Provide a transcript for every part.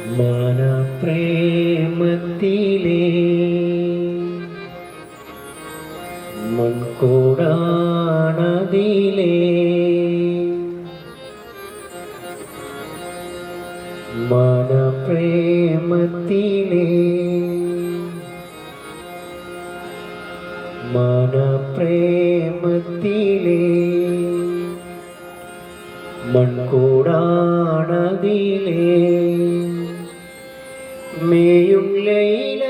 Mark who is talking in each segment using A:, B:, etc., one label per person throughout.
A: മനപ്രേമത്തിലെ മൺകൂടാണതിലെ മനപ്രേമത്തിലെ മനപ്രേമത്തിലെ മൺകൂടാണതിലെ മേയും ലൈല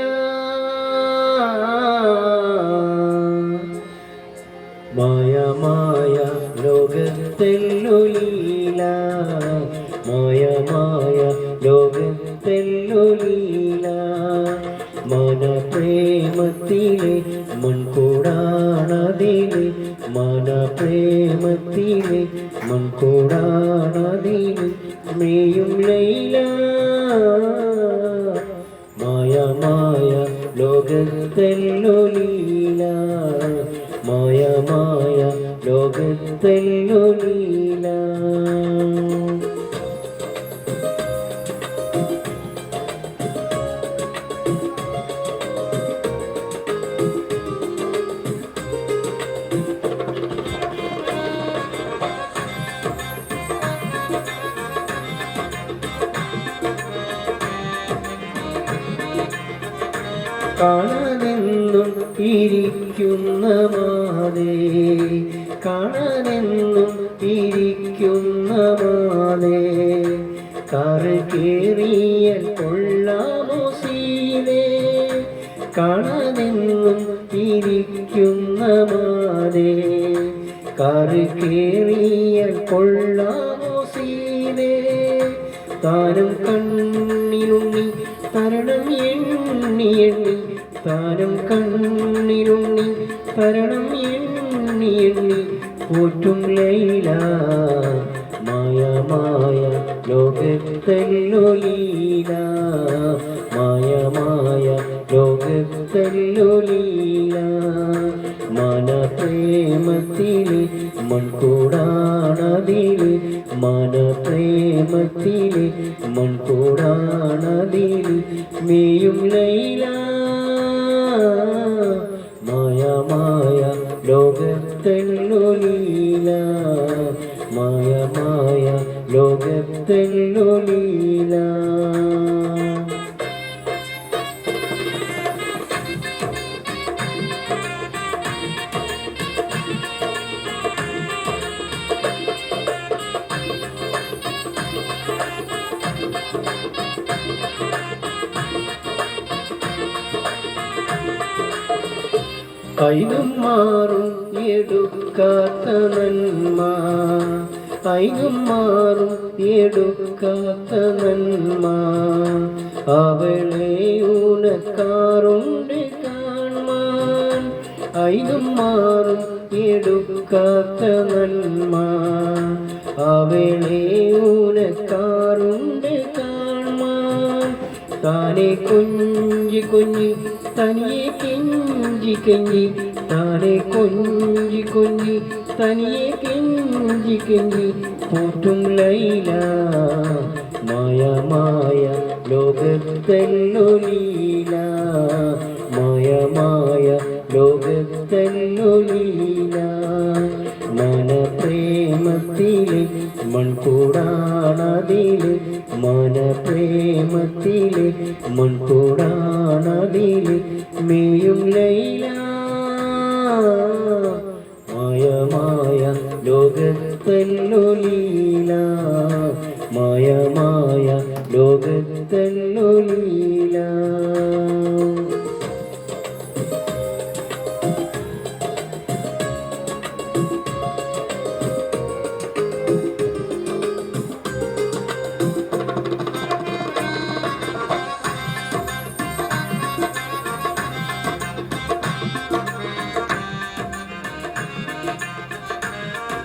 A: മായമായ ലോകത്തെല്ലൊലീല മായമായ ലോകത്തെല്ലൊലീല മനപ്രേമത്തിലെ മൺകൂടാണതിലെ മനപ്രേമത്തിലെ മൺകൂടാണതിലെ മേയും ലൈല മായമായ ലോകത്തെല്ലൊലീല മായമായ ലോകത്തെല്ലൊലീല കാണാനെന്നും ഇരിക്കുന്ന മാതേ കാണാനെന്നും ഇരിക്കുന്ന മാതേ കാറ് കേറിയ കൊള്ളാമോ സീതേ കാണാനെന്നും ഇരിക്കുന്ന മാതേ കാറ് കേറിയ കൊള്ളാമോ സീതേ താനും കണ്ണിലുണ്ണി തരണം എണ്ണി എണ്ണി താരം കണ്ണിലുണ്ണി തരണം എണ്ണി എണ്ണി പോറ്റും ലൈല മായമായ ലോകത്തെല്ലൊലീല മായമായ ലോകത്തെല്ലൊലീല മനപ്രേമത്തിലെ മൺകൂടാണതിലെ മനപ്രേമത്തിലെ മൺകൂടാണതിലെ മേയും ലൈല മായമായ ലോകത്തെല്ലൊലീല മായമായ ലോകത്തെല്ലൊലീല ഐനും മാറും എടുക്കാത്ത നന്മ ഐനും മാറും എടുക്കാത്ത നന്മ അവളെ ഉനക്കാറുണ്ട് കാണാൻ ഐനും മാറും എടുക്കാത്ത നന്മ അവളെ ഉനക്കാറുണ്ട് കാണാൻ താനെ കുഞ്ഞി കുഞ്ഞി തനിയെ കെഞ്ചി കെഞ്ചി താനെ കൊഞ്ചി കൊഞ്ചി തനിയെ കെഞ്ചി കെഞ്ചി പോറ്റും ലൈല മായമായ ലോകത്തെല്ലൊലീല മായമായ ലോകത്തെല്ലൊലീല മനപ്രേമത്തിലെ മൺകൂടാണതിലെ മനപ്രേമത്തിലെ മൺകൂടാണതിലെ മേയും ലൈല മായമായ ലോകത്തെല്ലൊലീല മായമായ ലോകത്തെല്ലൊലീല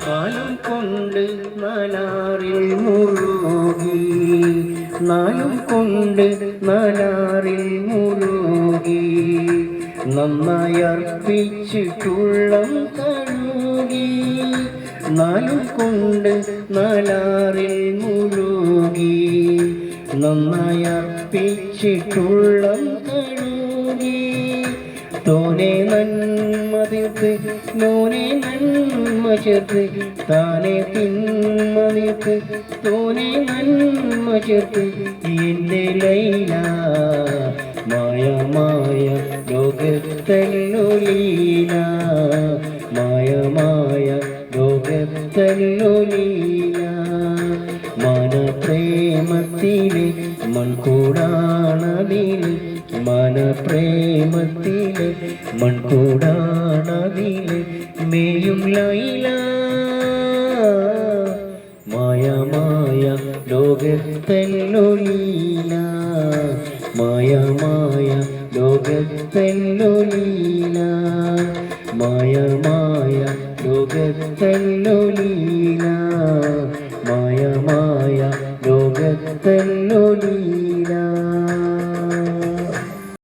A: നാലും കൊണ്ട് നാലാറിൽ മുഴുകി നാലും കൊണ്ട് നാലാറിൽ മുഴുകി നന്നായി അർപ്പിച്ചിട്ടുള്ളം കഴുകി നാലും കൊണ്ട് നാലാറിൽ മുഴുകി നന്നായി അർപ്പിച്ചിട്ടുള്ളം കഴുകി തോനെ നന്മ തീർത്ത് നോനെ നന്മ ചേർത്ത് താനെ തിന്മ തീർത്ത് തോനെ നന്മ ചേർത്ത് എൻ്റെ ലൈല മായ ലോകത്തല്ലു ലീല മായ ലോകത്തല്ലു ലീല മനപ്രേമത്തിലെ മൺകൂടാണതിലെ മനപ്രേമത്തിലെ മൺകൂടാണതിലെ മേയും ലൈല മായ ലോകത്തല്ലു ലീല മായ ലോകത്തല്ലു ലീല മായ ലോകത്തല്ലു ലീല മായ ലോകത്തല്ലു ലീല